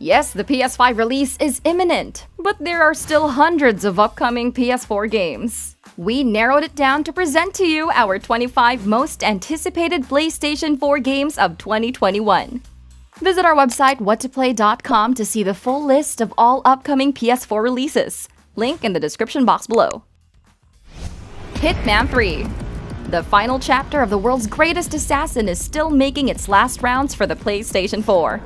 Yes, the PS5 release is imminent, but there are still hundreds of upcoming PS4 games. We narrowed it down to present to you our 25 most anticipated PlayStation 4 games of 2021. Visit our website whattoplay.com to see the full list of all upcoming PS4 releases. Link in the description box below. Hitman 3. The final chapter of the world's greatest assassin is still making its last rounds for the PlayStation 4.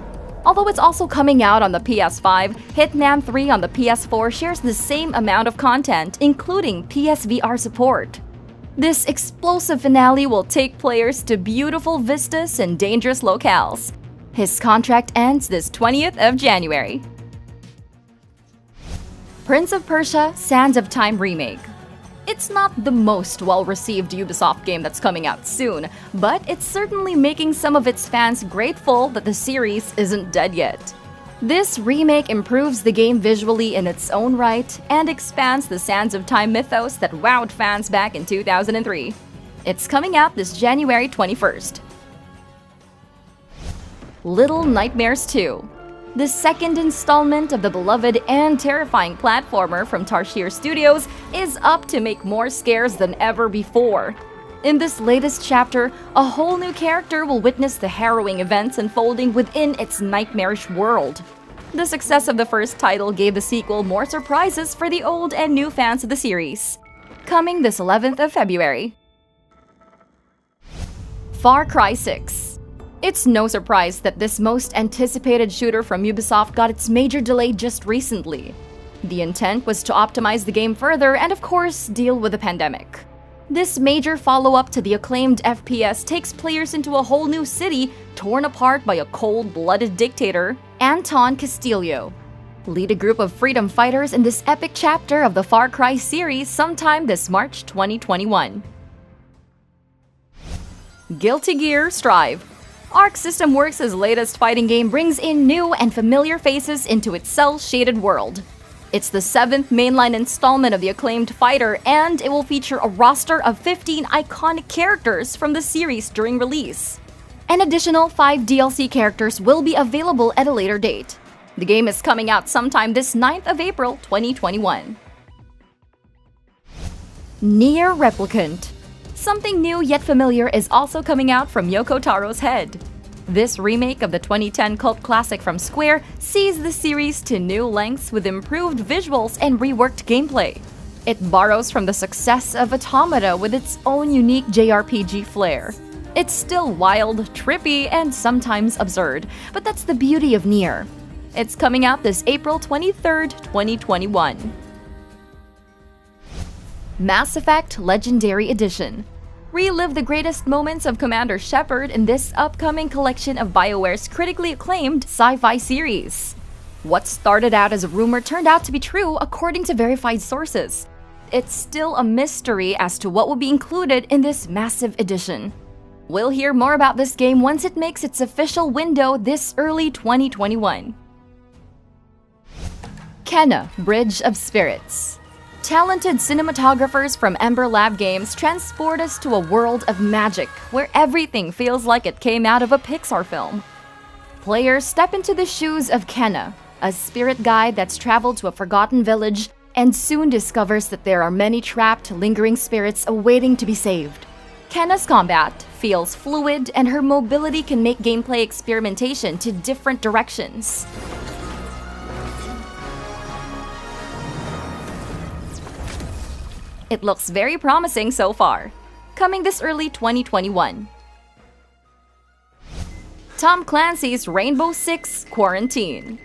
Although it's also coming out on the PS5, Hitman 3 on the PS4 shares the same amount of content, including PSVR support. This explosive finale will take players to beautiful vistas and dangerous locales. His contract ends this 20th of January. Prince of Persia: Sands of Time Remake. It's not the most well-received Ubisoft game that's coming out soon, but it's certainly making some of its fans grateful that the series isn't dead yet. This remake improves the game visually in its own right and expands the Sands of Time mythos that wowed fans back in 2003. It's coming out this January 21st. Little Nightmares 2. The second installment of the beloved and terrifying platformer from Tarsier Studios is up to make more scares than ever before. In this latest chapter, a whole new character will witness the harrowing events unfolding within its nightmarish world. The success of the first title gave the sequel more surprises for the old and new fans of the series. Coming this 11th of February. Far Cry 6. It's no surprise that this most anticipated shooter from Ubisoft got its major delay just recently. The intent was to optimize the game further and, of course, deal with the pandemic. This major follow-up to the acclaimed FPS takes players into a whole new city torn apart by a cold-blooded dictator, Anton Castillo. Lead a group of freedom fighters in this epic chapter of the Far Cry series sometime this March 2021. Guilty Gear Strive. Arc System Works' latest fighting game brings in new and familiar faces into its cel-shaded world. It's the 7th mainline installment of the acclaimed fighter, and it will feature a roster of 15 iconic characters from the series during release. An additional 5 DLC characters will be available at a later date. The game is coming out sometime this 9th of April 2021. Nier Replicant. Something new yet familiar is also coming out from Yoko Taro's head. This remake of the 2010 cult classic from Square sees the series to new lengths with improved visuals and reworked gameplay. It borrows from the success of Automata with its own unique JRPG flair. It's still wild, trippy, and sometimes absurd, but that's the beauty of Nier. It's coming out this April 23rd, 2021. Mass Effect Legendary Edition. Relive the greatest moments of Commander Shepard in this upcoming collection of BioWare's critically acclaimed sci-fi series. What started out as a rumor turned out to be true according to verified sources. It's still a mystery as to what will be included in this massive edition. We'll hear more about this game once it makes its official window this early 2021. Kena: Bridge of Spirits. Talented cinematographers from Ember Lab Games transport us to a world of magic where everything feels like it came out of a Pixar film. Players step into the shoes of Kena, a spirit guide that's traveled to a forgotten village and soon discovers that there are many trapped, lingering spirits awaiting to be saved. Kena's combat feels fluid, and her mobility can make gameplay experimentation to different directions. It looks very promising so far. Coming this early 2021. Tom Clancy's Rainbow Six Quarantine.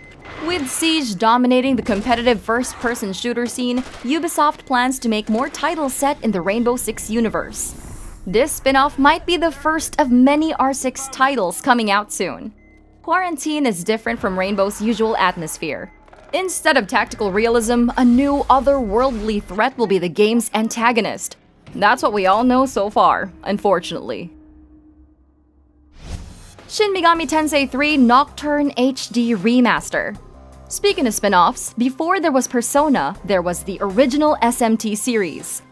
With Siege dominating the competitive first-person shooter scene, Ubisoft plans to make more titles set in the Rainbow Six universe. This spin-off might be the first of many R6 titles coming out soon. Quarantine is different from Rainbow's usual atmosphere. Instead of tactical realism, a new otherworldly threat will be the game's antagonist. That's what we all know so far, unfortunately. Shin Megami Tensei 3 Nocturne HD Remaster. Speaking of spin-offs, before there was Persona, there was the original SMT series.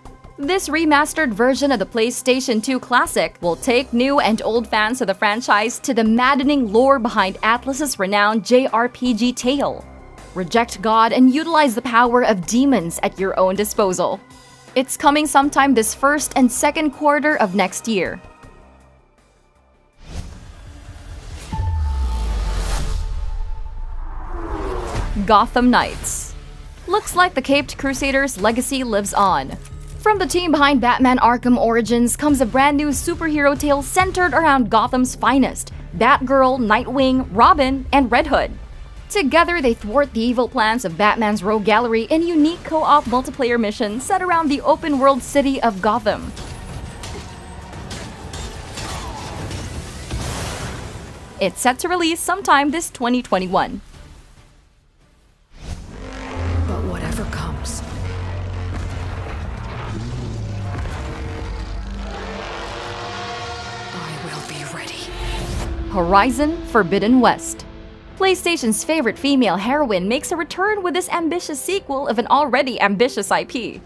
This remastered version of the PlayStation 2 classic will take new and old fans of the franchise to the maddening lore behind Atlus's renowned JRPG tale. Reject God and utilize the power of demons at your own disposal. It's coming sometime this first and second quarter of next year. Gotham Knights. Looks like the Caped Crusader's legacy lives on. From the team behind Batman Arkham Origins comes a brand new superhero tale centered around Gotham's finest: Batgirl, Nightwing, Robin, and Red Hood. Together, they thwart the evil plans of Batman's rogue gallery in a unique co-op multiplayer mission set around the open-world city of Gotham. It's set to release sometime this 2021. But whatever comes, I will be ready. Horizon Forbidden West. PlayStation's favorite female heroine makes a return with this ambitious sequel of an already ambitious IP.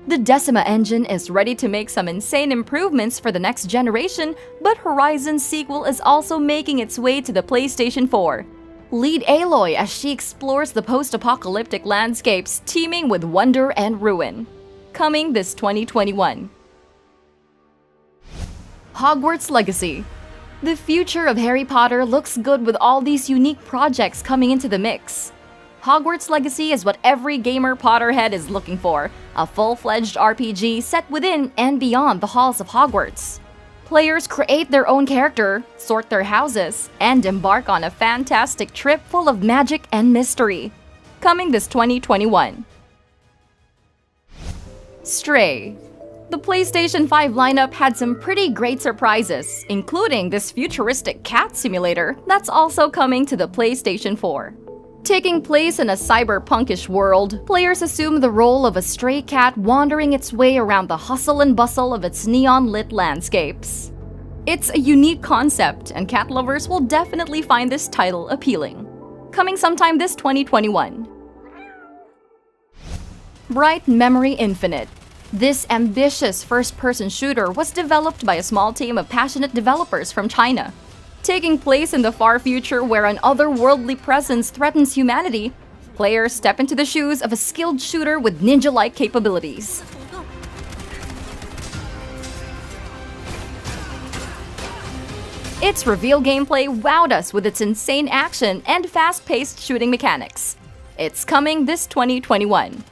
The Decima engine is ready to make some insane improvements for the next generation, but Horizon's sequel is also making its way to the PlayStation 4. Lead Aloy as she explores the post-apocalyptic landscapes teeming with wonder and ruin. Coming this 2021. Hogwarts Legacy. The future of Harry Potter looks good with all these unique projects coming into the mix. Hogwarts Legacy is what every gamer Potterhead is looking for, a full-fledged RPG set within and beyond the halls of Hogwarts. Players create their own character, sort their houses, and embark on a fantastic trip full of magic and mystery. Coming this 2021. Stray. The PlayStation 5 lineup had some pretty great surprises, including this futuristic cat simulator that's also coming to the PlayStation 4. Taking place in a cyberpunkish world, players assume the role of a stray cat wandering its way around the hustle and bustle of its neon-lit landscapes. It's a unique concept, and cat lovers will definitely find this title appealing. Coming sometime this 2021. Bright Memory Infinite. This ambitious first-person shooter was developed by a small team of passionate developers from China. Taking place in the far future where an otherworldly presence threatens humanity, players step into the shoes of a skilled shooter with ninja-like capabilities. Its reveal gameplay wowed us with its insane action and fast-paced shooting mechanics. It's coming this 2021.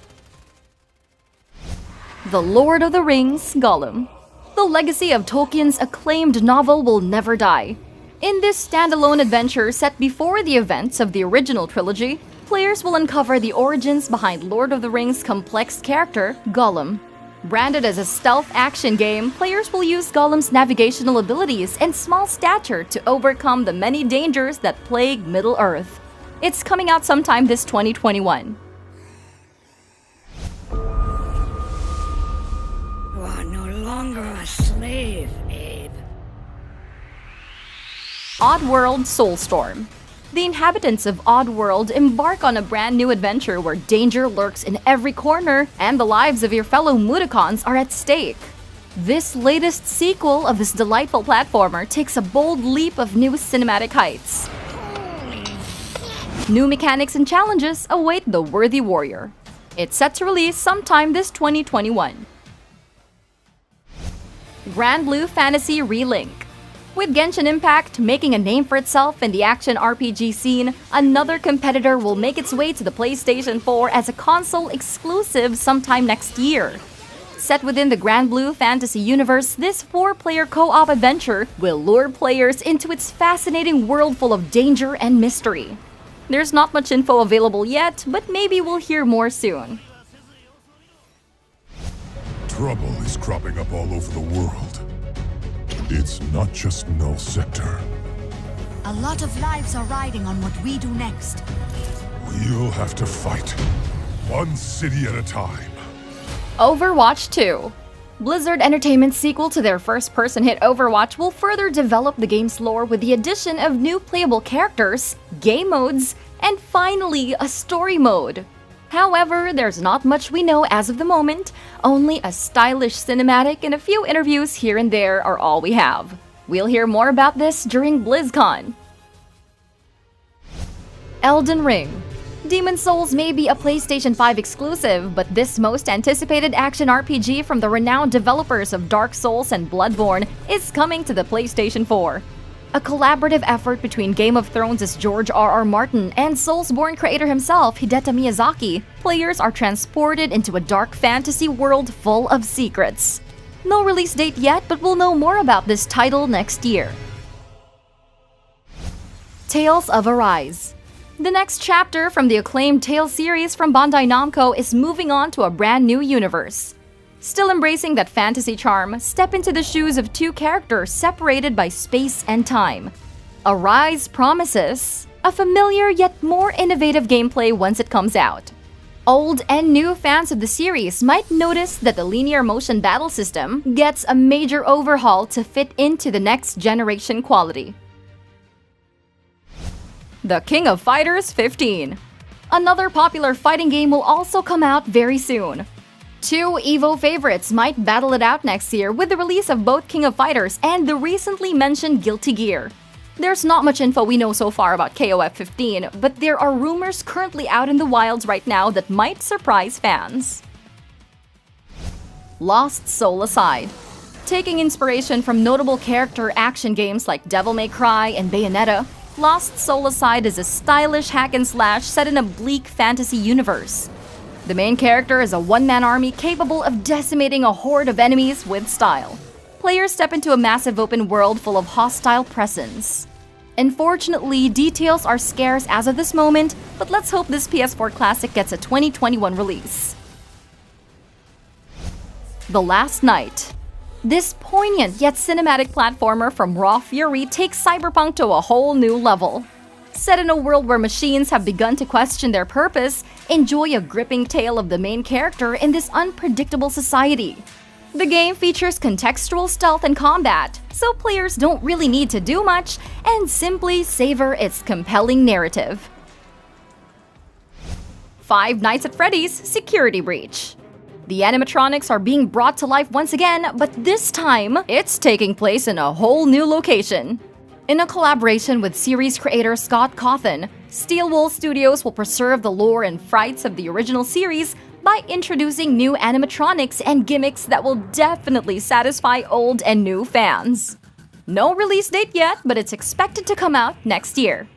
The Lord of the Rings: Gollum. The legacy of Tolkien's acclaimed novel will never die. In this standalone adventure set before the events of the original trilogy, players will uncover the origins behind Lord of the Rings' complex character, Gollum. Branded as a stealth action game, players will use Gollum's navigational abilities and small stature to overcome the many dangers that plague Middle-earth. It's coming out sometime this 2021. You are no longer a slave, Abe. Oddworld Soulstorm. The inhabitants of Oddworld embark on a brand new adventure where danger lurks in every corner and the lives of your fellow Mudokons are at stake. This latest sequel of this delightful platformer takes a bold leap of new cinematic heights. New mechanics and challenges await the worthy warrior. It's set to release sometime this 2021. Grand Blue Fantasy Relink. With Genshin Impact making a name for itself in the action RPG scene, another competitor will make its way to the PlayStation 4 as a console exclusive sometime next year. Set within the Grand Blue Fantasy universe, this 4-player co-op adventure will lure players into its fascinating world full of danger and mystery. There's not much info available yet, but maybe we'll hear more soon. Trouble is cropping up all over the world. It's not just Null Sector. A lot of lives are riding on what we do next. We'll have to fight, one city at a time. Overwatch 2. Blizzard Entertainment's sequel to their first-person hit Overwatch will further develop the game's lore with the addition of new playable characters, game modes, and finally, a story mode. However, there's not much we know as of the moment. Only a stylish cinematic and a few interviews here and there are all we have. We'll hear more about this during BlizzCon. Elden Ring. Demon's Souls may be a PlayStation 5 exclusive, but this most anticipated action RPG from the renowned developers of Dark Souls and Bloodborne is coming to the PlayStation 4. A collaborative effort between Game of Thrones' George R.R. Martin and Soulsborne creator himself, Hidetaka Miyazaki, players are transported into a dark fantasy world full of secrets. No release date yet, but we'll know more about this title next year. Tales of Arise. The next chapter from the acclaimed Tales series from Bandai Namco is moving on to a brand new universe. Still embracing that fantasy charm, step into the shoes of two characters separated by space and time. Arise promises a familiar yet more innovative gameplay once it comes out. Old and new fans of the series might notice that the linear motion battle system gets a major overhaul to fit into the next generation quality. The King of Fighters 15. Another popular fighting game will also come out very soon. Two EVO favorites might battle it out next year with the release of both King of Fighters and the recently mentioned Guilty Gear. There's not much info we know so far about KOF 15, but there are rumors currently out in the wilds right now that might surprise fans. Lost Soul Aside. Taking inspiration from notable character action games like Devil May Cry and Bayonetta, Lost Soul Aside is a stylish hack-and-slash set in a bleak fantasy universe. The main character is a one-man army capable of decimating a horde of enemies with style. Players step into a massive open world full of hostile presence. Unfortunately, details are scarce as of this moment, but let's hope this PS4 classic gets a 2021 release. The Last Night. This poignant yet cinematic platformer from Raw Fury takes cyberpunk to a whole new level. Set in a world where machines have begun to question their purpose, enjoy a gripping tale of the main character in this unpredictable society. The game features contextual stealth and combat, so players don't really need to do much and simply savor its compelling narrative. Five Nights at Freddy's Security Breach. The animatronics are being brought to life once again, but this time, it's taking place in a whole new location. In a collaboration with series creator Scott Cawthon, Steelwool Studios will preserve the lore and frights of the original series by introducing new animatronics and gimmicks that will definitely satisfy old and new fans. No release date yet, but it's expected to come out next year.